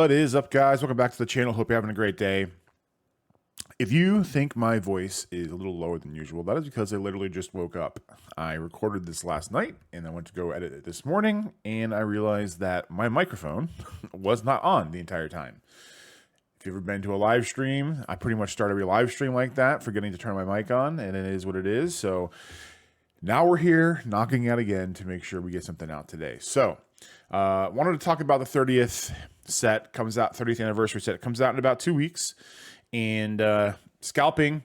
What is up, guys? Welcome back to the channel. Hope you're having a great day. If you think my voice is a little lower than usual, that is because I literally just woke up. I recorded this last night, and I went to go edit it this morning, and I realized that my microphone was not on the entire time. If you've ever been to a live stream, I pretty much start every live stream like that, forgetting to turn my mic on, and it is what it is. So now we're here, knocking out again to make sure we get something out today. So wanted to talk about the 30th set, comes out, 30th anniversary set. It comes out in about 2 weeks. And scalping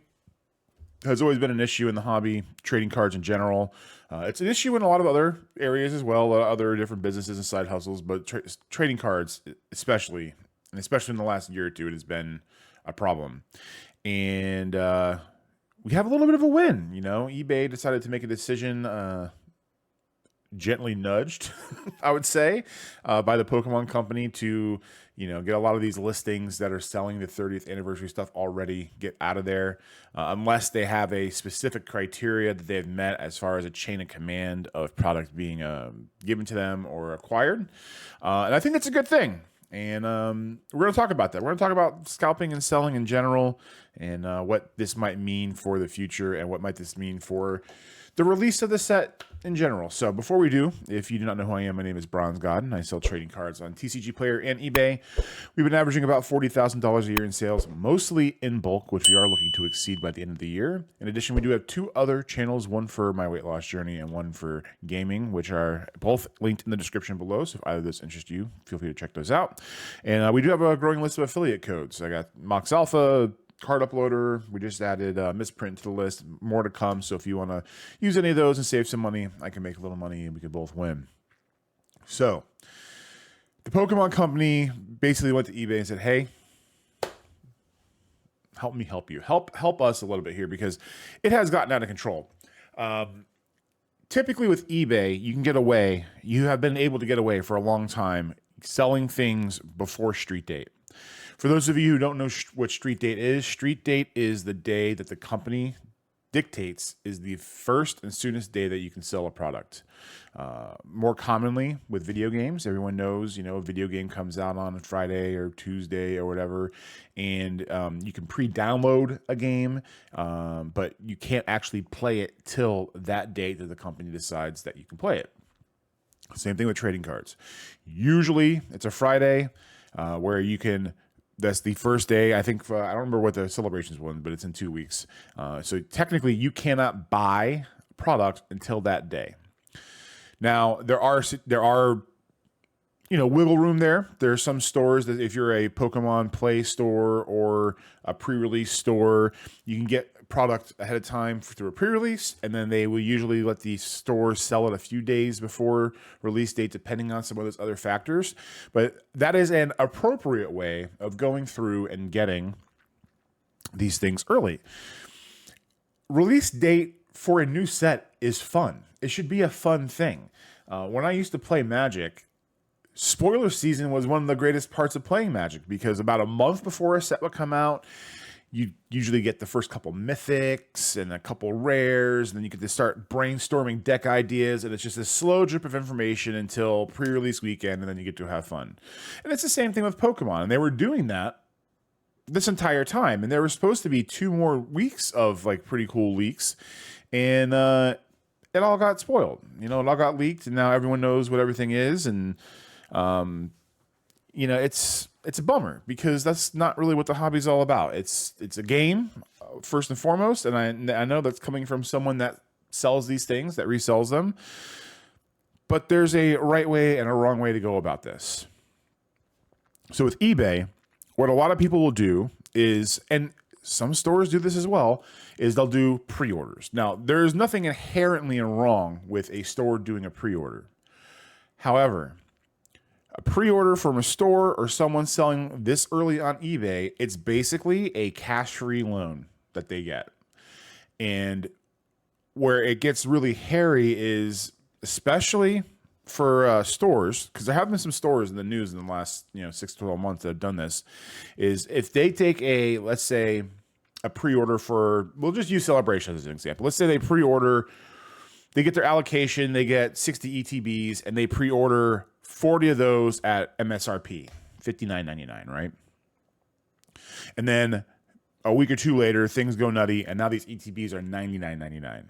has always been an issue in the hobby, trading cards in general. It's an issue in a lot of other areas as well, other different businesses and side hustles, but trading cards especially, and especially in the last year or two, it has been a problem. And we have a little bit of a win. You know, eBay decided to make a decision, gently nudged, I would say, by the Pokemon Company to, you know, get a lot of these listings that are selling the 30th anniversary stuff already get out of there, unless they have a specific criteria that they've met as far as a chain of command of product being given to them or acquired. And I think that's a good thing. And we're going to talk about that. We're going to talk about scalping and selling in general and what this might mean for the future and what might this mean for the release of the set in general. So before we do, if you do not know who I am, my name is Bronzgod, and I sell trading cards on Tcgplayer and eBay. We've been averaging about $40,000 a year in sales, mostly in bulk, which we are looking to exceed by the end of the year. In addition, we do have 2 other channels, one for my weight loss journey and one for gaming, which are both linked in the description below. So if either of those interest you, feel free to check those out. And we do have a growing list of affiliate codes. I got Mox Alpha, card uploader. We just added misprint to the list. More to come. So if you want to use any of those and save some money, I can make a little money and we could both win. So the Pokemon Company basically went to eBay and said, hey, help me help you. Help us a little bit here because it has gotten out of control. Typically with eBay, you can get away. You have been able to get away for a long time selling things before street date. For those of you who don't know what street date is the day that the company dictates is the first and soonest day that you can sell a product. More commonly with video games, everyone knows, you know, a video game comes out on a Friday or Tuesday or whatever, and you can pre-download a game, but you can't actually play it till that date that the company decides that you can play it. Same thing with trading cards. Usually it's a Friday where you can. That's the first day. I think I don't remember what the celebrations was, but it's in 2 weeks. So technically, you cannot buy product until that day. Now there are wiggle room there. There are some stores that if you're a Pokemon Play store or a pre-release store, you can get product ahead of time through a pre-release, and then they will usually let the stores sell it a few days before release date, depending on some of those other factors. But that is an appropriate way of going through and getting these things early. Release date for a new set is fun. It should be a fun thing. When I used to play Magic, spoiler season was one of the greatest parts of playing Magic because about a month before a set would come out, you usually get the first couple mythics and a couple rares, and then you get to start brainstorming deck ideas, and it's just a slow drip of information until pre-release weekend, and then you get to have fun. And it's the same thing with Pokemon, and they were doing that this entire time, and there were supposed to be 2 more weeks of like pretty cool leaks, and it all got spoiled. You know, it all got leaked, and now everyone knows what everything is, and you know, it's a bummer because that's not really what the hobby's all about. It's a game first and foremost, and I know that's coming from someone that sells these things, that resells them. But there's a right way and a wrong way to go about this. So with eBay, what a lot of people will do is, and some stores do this as well, is they'll do pre-orders. Now, there's nothing inherently wrong with a store doing a pre-order. However, a pre-order from a store or someone selling this early on eBay, it's basically a cash-free loan that they get. And where it gets really hairy is, especially for stores, because there have been some stores in the news in the last 6 to 12 months that have done this, is if they take a, let's say, a pre-order for, we'll just use Celebration as an example. Let's say they pre-order, they get their allocation, they get 60 ETBs, and they pre-order 40 of those at MSRP, $59.99, right? And then a week or two later, things go nutty, and now these ETBs are $99.99.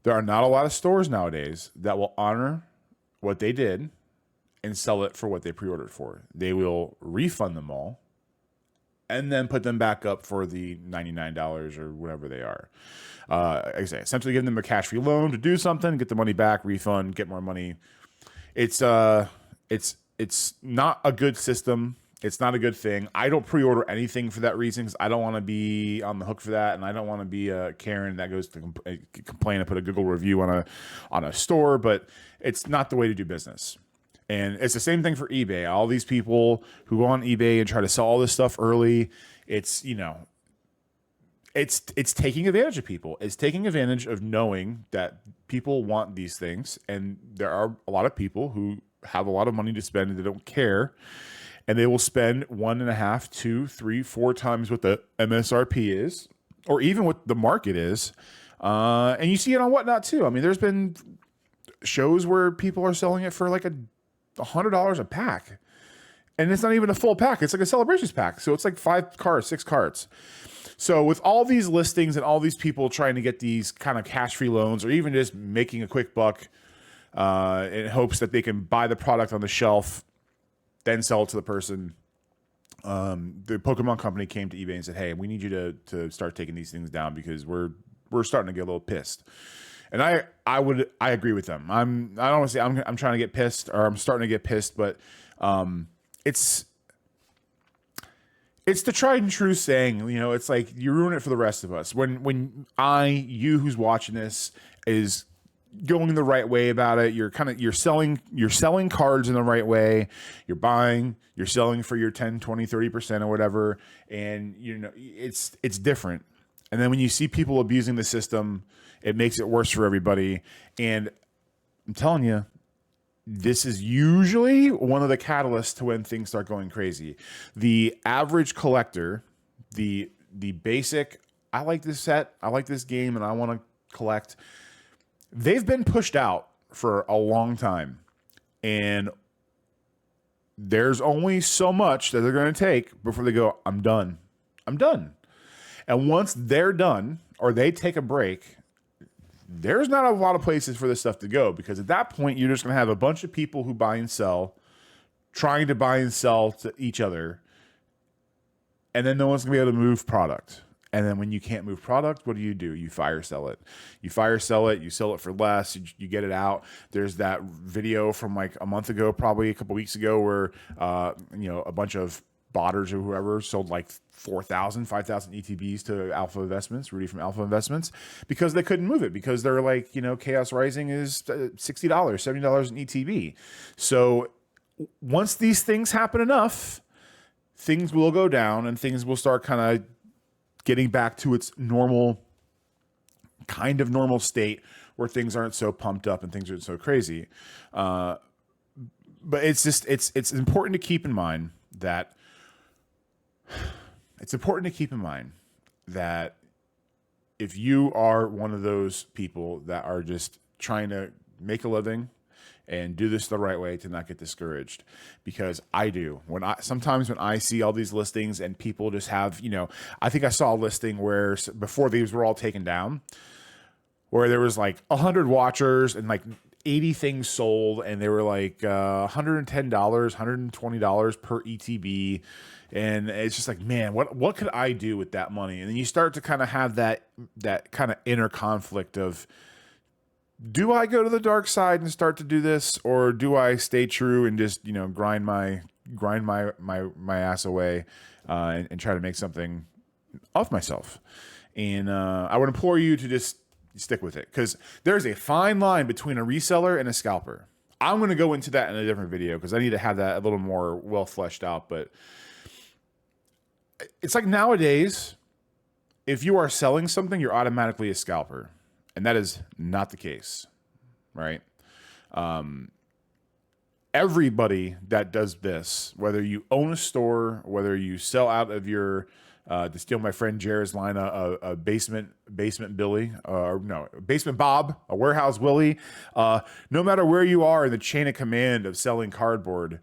There are not a lot of stores nowadays that will honor what they did and sell it for what they pre-ordered for. They will refund them all and then put them back up for the $99 or whatever they are. Like I say, essentially giving them a cash-free loan to do something, get the money back, refund, get more money. It's not a good system. It's not a good thing. I don't pre-order anything for that reason because I don't want to be on the hook for that, and I don't want to be a Karen that goes to complain and put a Google review on a store. But it's not the way to do business. And it's the same thing for eBay. All these people who go on eBay and try to sell all this stuff early, it's taking advantage of people. It's taking advantage of knowing that people want these things, and there are a lot of people who have a lot of money to spend and they don't care. And they will spend 1.5, 2, 3, 4 times what the MSRP is, or even what the market is. And you see it on Whatnot too. I mean, there's been shows where people are selling it for like $100 a pack. And it's not even a full pack. It's like a celebrations pack. So it's like 5 cards, 6 cards. So with all these listings and all these people trying to get these kind of cash-free loans, or even just making a quick buck in hopes that they can buy the product on the shelf, then sell it to the person. The Pokemon Company came to eBay and said, "Hey, we need you to start taking these things down because we're starting to get a little pissed." And I agree with them. I don't want to say I'm trying to get pissed, or I'm starting to get pissed, but it's the tried and true saying. It's like you ruin it for the rest of us. When you who's watching this is going the right way about it, you're selling cards in the right way, you're selling for your 10, 20, 30% or whatever, and it's different. And then when you see people abusing the system, it makes it worse for everybody. And I'm telling you, this is usually one of the catalysts to when things start going crazy. The average collector, the basic, I like this set, I like this game, and I want to collect, they've been pushed out for a long time, and there's only so much that they're going to take before they go, I'm done. And once they're done, or they take a break, there's not a lot of places for this stuff to go, because at that point, you're just going to have a bunch of people who buy and sell, trying to buy and sell to each other, and then no one's going to be able to move product. And then when you can't move product, what do? You fire sell it. You sell it for less, you get it out. There's that video from like a month ago, probably a couple weeks ago, where a bunch of botters or whoever sold like 4,000, 5,000 ETBs to Alpha Investments, Rudy from Alpha Investments, because they couldn't move it, because they're like, Chaos Rising is $60, $70 an ETB. So once these things happen enough, things will go down and things will start kind of getting back to its normal state, where things aren't so pumped up and things aren't so crazy. But it's important to keep in mind that if you are one of those people that are just trying to make a living and do this the right way, to not get discouraged, because I do. Sometimes when I see all these listings and people just have, I think I saw a listing where before these were all taken down, where there was like 100 watchers and like 80 things sold, and they were like $110, $120 per ETB. And it's just like, man, what could I do with that money? And then you start to kind of have that kind of inner conflict of, do I go to the dark side and start to do this, or do I stay true and just grind my ass away and try to make something of myself? And I would implore you to just stick with it, because there's a fine line between a reseller and a scalper. I'm going to go into that in a different video, because I need to have that a little more well fleshed out. But it's like nowadays, if you are selling something, you're automatically a scalper. And that is not the case, right? Everybody that does this, whether you own a store, whether you sell out of your, to steal my friend Jared's line, a basement Billy, or no, basement Bob, a warehouse Willie, no matter where you are in the chain of command of selling cardboard,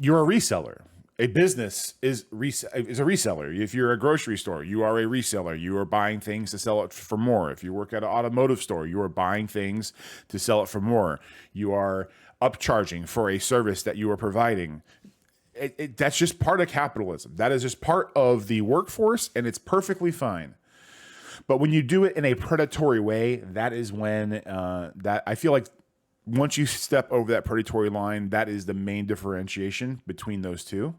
you're a reseller. A business is a reseller. If you're a grocery store, you are a reseller. You are buying things to sell it for more. If you work at an automotive store, you are buying things to sell it for more. You are upcharging for a service that you are providing. That's just part of capitalism. That is just part of the workforce, and it's perfectly fine. But when you do it in a predatory way, that is when that I feel like once you step over that predatory line, that is the main differentiation between those two.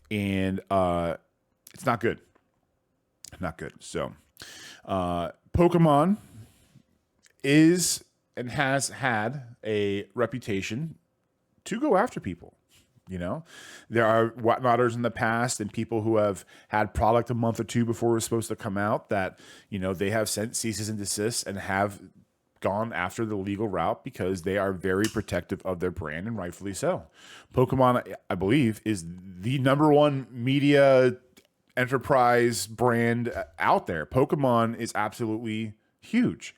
And it's not good. Not good. So Pokemon is and has had a reputation to go after people. You know, there are whatnotters in the past and people who have had product a month or two before it was supposed to come out that, you know, they have sent ceases and desists and have gone after the legal route because they are very protective of their brand, and rightfully so. Pokemon, I believe, is the #1 media enterprise brand out there. Pokemon is absolutely huge.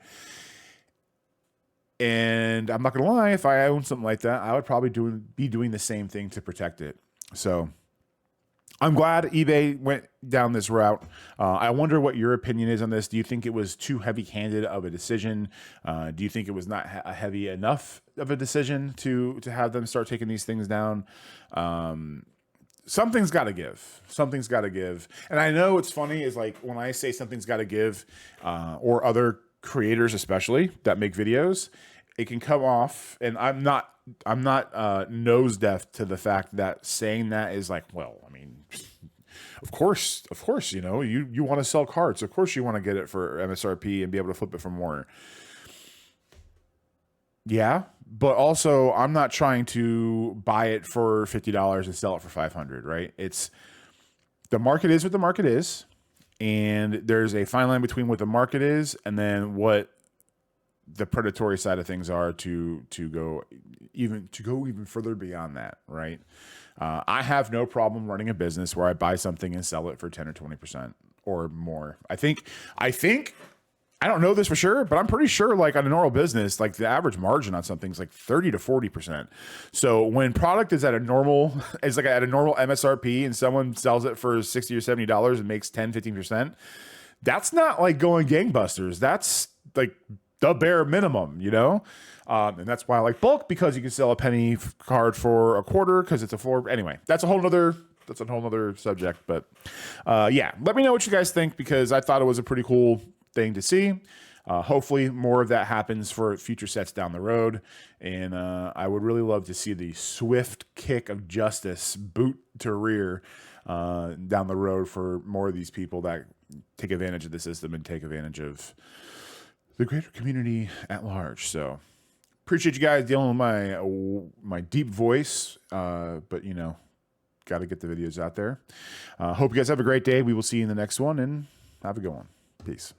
And I'm not going to lie, if I owned something like that, I would probably be doing the same thing to protect it. So I'm glad eBay went down this route. I wonder what your opinion is on this. Do you think it was too heavy-handed of a decision? Do you think it was not heavy enough of a decision to have them start taking these things down? Something's got to give. Something's got to give. And I know it's funny is like when I say something's got to give, or other creators especially that make videos, it can come off, and I'm not nose deaf to the fact that saying that is like, well, I mean, of course, you know, you want to sell cards, of course you want to get it for MSRP and be able to flip it for more. Yeah, but also I'm not trying to buy it for $50 and sell it for $500, right? It's the market is what the market is. And there's a fine line between what the market is and then what the predatory side of things are to go even further beyond that, right? I have no problem running a business where I buy something and sell it for 10 or 20% or more. I think I don't know this for sure, but I'm pretty sure like on a normal business, like the average margin on something is like 30 to 40%. So when product is at a normal MSRP and someone sells it for $60 or $70 and makes 10, 15%, that's not like going gangbusters. That's like the bare minimum, you know? And that's why I like bulk, because you can sell a penny card for a quarter because it's a four. Anyway, that's a whole nother subject. But yeah, let me know what you guys think, because I thought it was a pretty cool thing to see. Hopefully more of that happens for future sets down the road. And I would really love to see the swift kick of justice boot to rear down the road for more of these people that take advantage of the system and take advantage of the greater community at large. So appreciate you guys dealing with my deep voice, but you know, got to get the videos out there. Hope you guys have a great day. We will see you in the next one, and have a good one. Peace.